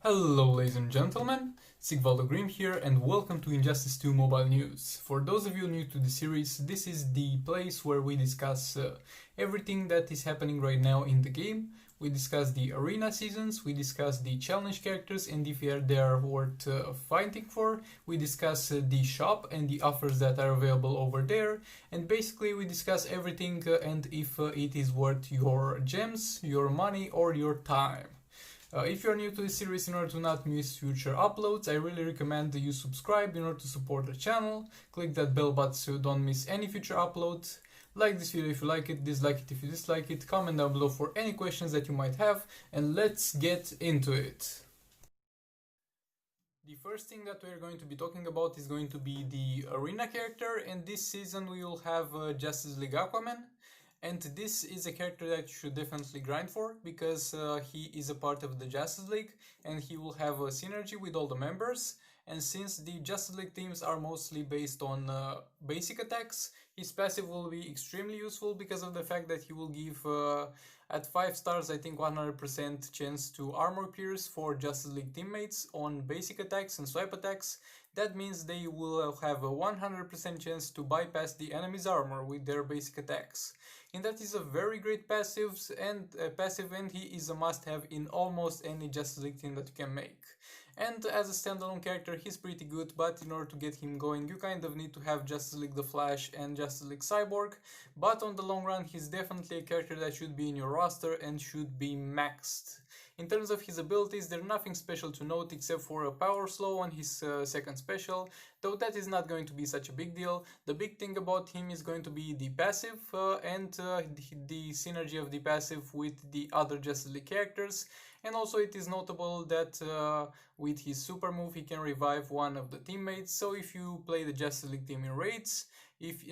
Hello ladies and gentlemen, Sigvaldo Grim here and welcome to Injustice 2 Mobile News. For those of you new to the series, this is the place where we discuss everything that is happening right now in the game. We discuss the arena seasons, we discuss the challenge characters and if they are worth fighting for. We discuss the shop and the offers that are available over there, and basically we discuss everything and if it is worth your gems, your money or your time. If you're new to this series, in order to not miss future uploads, I really recommend that you subscribe in order to support the channel. Click that bell button so you don't miss any future uploads. Like this video if you like it, dislike it if you dislike it, comment down below for any questions that you might have, and let's get into it. The first thing that we're going to be talking about is going to be the arena character, and this season we will have Justice League Aquaman. And this is a character that you should definitely grind for, because he is a part of the Justice League and he will have a synergy with all the members. And since the Justice League teams are mostly based on basic attacks, his passive will be extremely useful because of the fact that he will give, at 5 stars, I think 100% chance to armor pierce for Justice League teammates on basic attacks and swipe attacks. That means they will have a 100% chance to bypass the enemy's armor with their basic attacks. And that is a very great passive, and he is a must-have in almost any Justice League team that you can make. And as a standalone character, he's pretty good, but in order to get him going, you kind of need to have Justice League The Flash and Justice League Cyborg. But on the long run, he's definitely a character that should be in your roster and should be maxed. In terms of his abilities, there's nothing special to note except for a power slow on his second special, though that is not going to be such a big deal. The big thing about him is going to be the passive and the synergy of the passive with the other Justice League characters. And also it is notable that with his super move he can revive one of the teammates, so if you play the Justice League team in raids,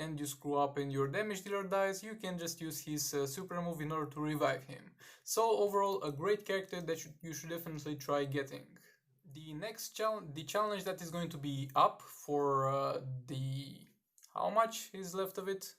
and you screw up and your damage dealer dies, you can just use his super move in order to revive him. So overall, a great character that you should definitely try getting. The next challenge that is going to be up for how much is left of it?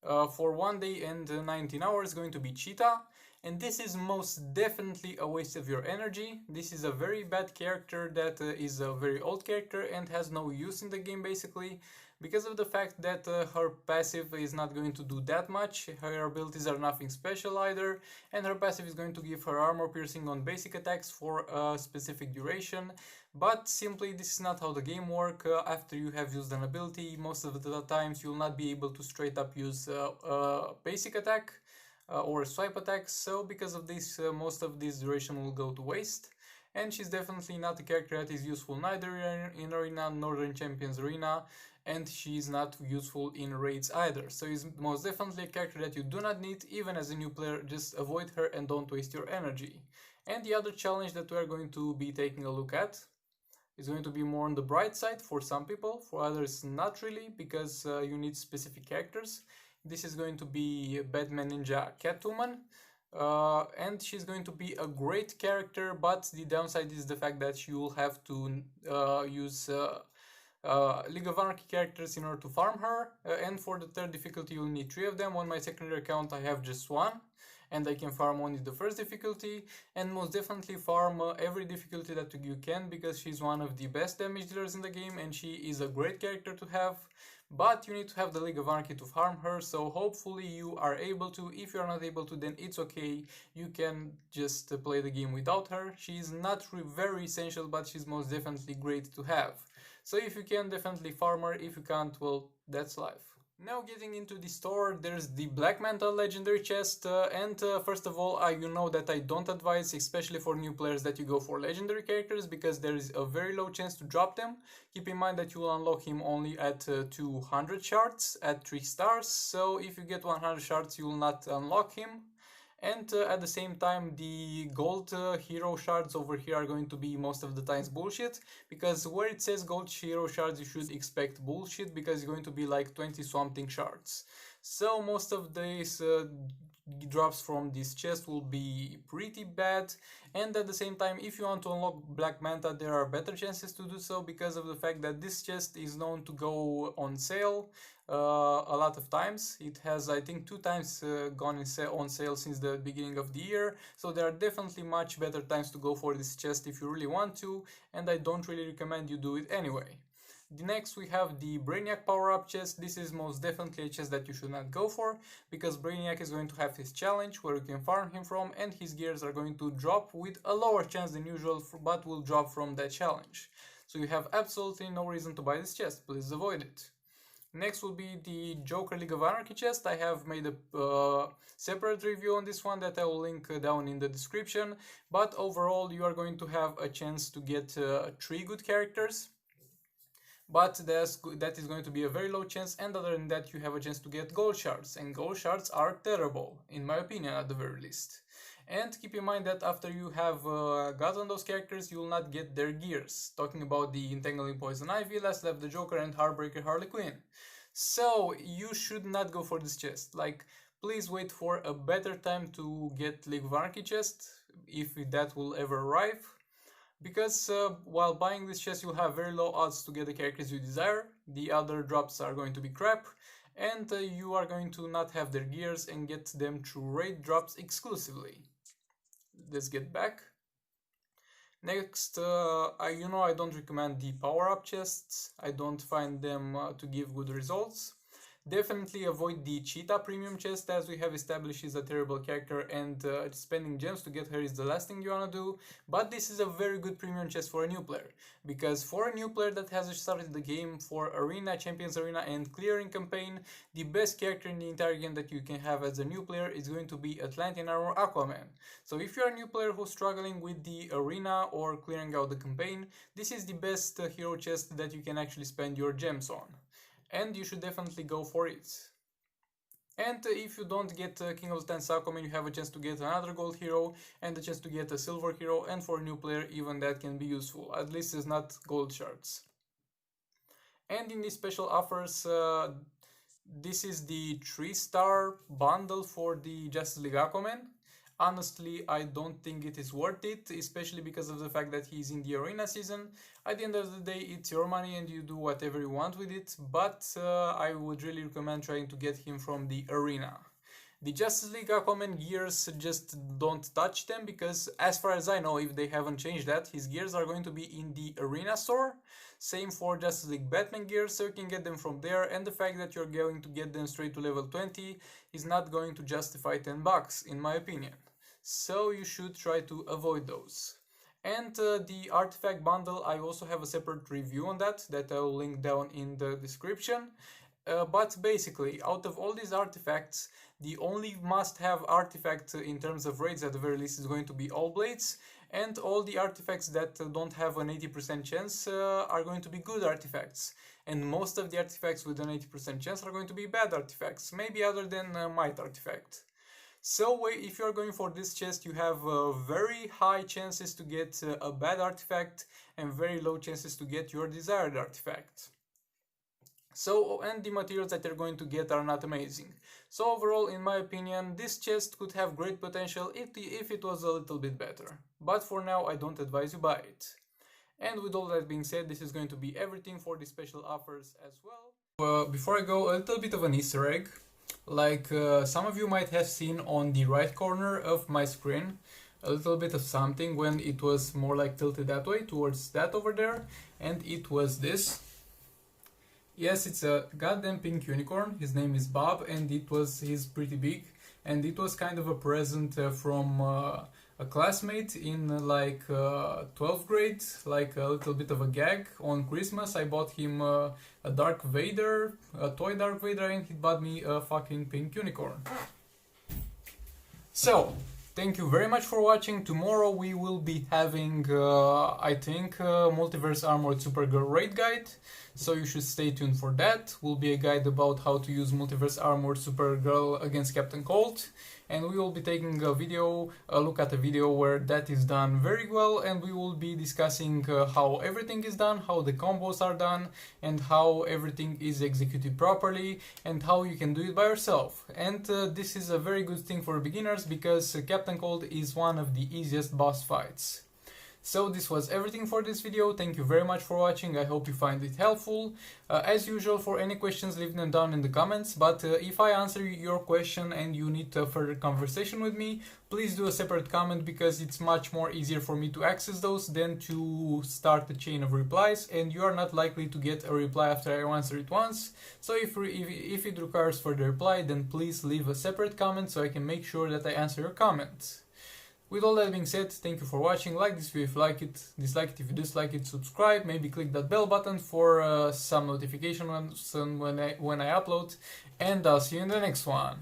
For 1 day and 19 hours, going to be Cheetah. And this is most definitely a waste of your energy. This is a very bad character that is a very old character and has no use in the game basically, because of the fact that her passive is not going to do that much, her abilities are nothing special either, and her passive is going to give her armor piercing on basic attacks for a specific duration. But simply this is not how the game works. After you have used an ability, most of the times you will not be able to straight up use basic attack or swipe attacks, so because of this most of this duration will go to waste. And she's definitely not a character that is useful neither in Arena, Northern Champions Arena, and she's not useful in raids either. So it's most definitely a character that you do not need even as a new player. Just avoid her and don't waste your energy. And the other challenge that we are going to be taking a look at is going to be more on the bright side for some people, for others not really, because you need specific characters. This is going to be Batman Ninja Catwoman, and she's going to be a great character, but the downside is the fact that you will have to use League of Anarchy characters in order to farm her, and for the third difficulty you'll need 3 of them. On my secondary account I have just 1, and I can farm only the first difficulty, and most definitely farm every difficulty that you can, because she's one of the best damage dealers in the game and she is a great character to have. But you need to have the League of Anarchy to farm her, so hopefully you are able to. If you are not able to, then it's okay, you can just play the game without her. She is not very essential, but she's most definitely great to have. So if you can, definitely farm her. If you can't, well, that's life. Now getting into the store, there's the Black Manta legendary chest, and first of all, you know that I don't advise, especially for new players, that you go for legendary characters, because there is a very low chance to drop them. Keep in mind that you will unlock him only at 200 shards at 3 stars, so if you get 100 shards you will not unlock him. And at the same time, the gold hero shards over here are going to be most of the times bullshit, because where it says gold hero shards you should expect bullshit, because it's going to be like 20 something shards. So most of these drops from this chest will be pretty bad, and at the same time, if you want to unlock Black Manta, there are better chances to do so because of the fact that this chest is known to go on sale a lot of times. It has, I think, 2 times gone on sale since the beginning of the year, so there are definitely much better times to go for this chest if you really want to, and I don't really recommend you do it anyway. Next we have the Brainiac power-up chest. This is most definitely a chest that you should not go for, because Brainiac is going to have his challenge where you can farm him from, and his gears are going to drop with a lower chance than usual, but will drop from that challenge. So you have absolutely no reason to buy this chest, please avoid it. Next will be the Joker League of Anarchy chest. I have made a separate review on this one that I will link down in the description, but overall you are going to have a chance to get 3 good characters, but that is going to be a very low chance, and other than that you have a chance to get gold shards, and gold shards are terrible, in my opinion at the very least. And keep in mind that after you have gotten those characters, you will not get their gears. Talking about the Entangling Poison Ivy, Last Left the Joker, and Heartbreaker Harley Quinn. So you should not go for this chest. Like, please wait for a better time to get League of Anarchy chest, if that will ever arrive. Because while buying this chest, you'll have very low odds to get the characters you desire. The other drops are going to be crap, and you are going to not have their gears and get them through raid drops exclusively. Let's get back. Next, I don't recommend the power-up chests. I don't find them to give good results. Definitely avoid the Cheetah premium chest, as we have established she's a terrible character, and spending gems to get her is the last thing you wanna do. But this is a very good premium chest for a new player, because for a new player that has started the game for Arena, Champions Arena and Clearing Campaign, the best character in the entire game that you can have as a new player is going to be Atlantean Armor Aquaman. So if you're a new player who's struggling with the Arena or clearing out the campaign, this is the best hero chest that you can actually spend your gems on, and you should definitely go for it. And if you don't get King of the Tents Aquaman, you have a chance to get another gold hero and a chance to get a silver hero, and for a new player even that can be useful, at least it's not gold shards. And in these special offers, this is the 3-star bundle for the Justice League Aquaman. Honestly, I don't think it is worth it, especially because of the fact that he's in the Arena season. At the end of the day, it's your money and you do whatever you want with it, but I would really recommend trying to get him from the Arena. The Justice League Aquaman gears, just don't touch them, because as far as I know, if they haven't changed that, his gears are going to be in the Arena store. Same for Justice League Batman gears, so you can get them from there, and the fact that you're going to get them straight to level 20 is not going to justify $10 in my opinion. So you should try to avoid those. And the artifact bundle, I also have a separate review on that I will link down in the description. But basically, out of all these artifacts, the only must-have artifact in terms of raids at the very least is going to be All Blades, and all the artifacts that don't have an 80% chance are going to be good artifacts. And most of the artifacts with an 80% chance are going to be bad artifacts, maybe other than Might artifact. So if you're going for this chest, you have very high chances to get a bad artifact and very low chances to get your desired artifact. So, and the materials that you're going to get are not amazing. So overall, in my opinion, this chest could have great potential if it was a little bit better. But for now, I don't advise you buy it. And with all that being said, this is going to be everything for the special offers as well. Before I go, a little bit of an Easter egg. Like some of you might have seen on the right corner of my screen a little bit of something when it was more like tilted that way towards that over there, and it was this. Yes, it's a goddamn pink unicorn. His name is Bob, and he's pretty big, and it was kind of a present from a classmate in like 12th grade, like a little bit of a gag. On Christmas I bought him a Darth Vader, a toy Darth Vader, and he bought me a fucking pink unicorn. So, thank you very much for watching. Tomorrow we will be having, I think, Multiverse Armored Supergirl raid guide, so you should stay tuned for that. Will be a guide about how to use Multiverse Armored Supergirl against Captain Cold. and we will be taking a look at a video where that is done very well, and we will be discussing how everything is done, how the combos are done, and how everything is executed properly, and how you can do it by yourself. And this is a very good thing for beginners because Captain Cold is one of the easiest boss fights. So this was everything for this video. Thank you very much for watching. I hope you find it helpful. As usual, for any questions, leave them down in the comments. But if I answer your question and you need a further conversation with me, please do a separate comment, because it's much more easier for me to access those than to start a chain of replies, and you are not likely to get a reply after I answer it once. So if it requires further reply, then please leave a separate comment so I can make sure that I answer your comment. With all that being said, thank you for watching. Like this video if you like it, dislike it if you dislike it, subscribe, maybe click that bell button for some notifications when I upload, and I'll see you in the next one.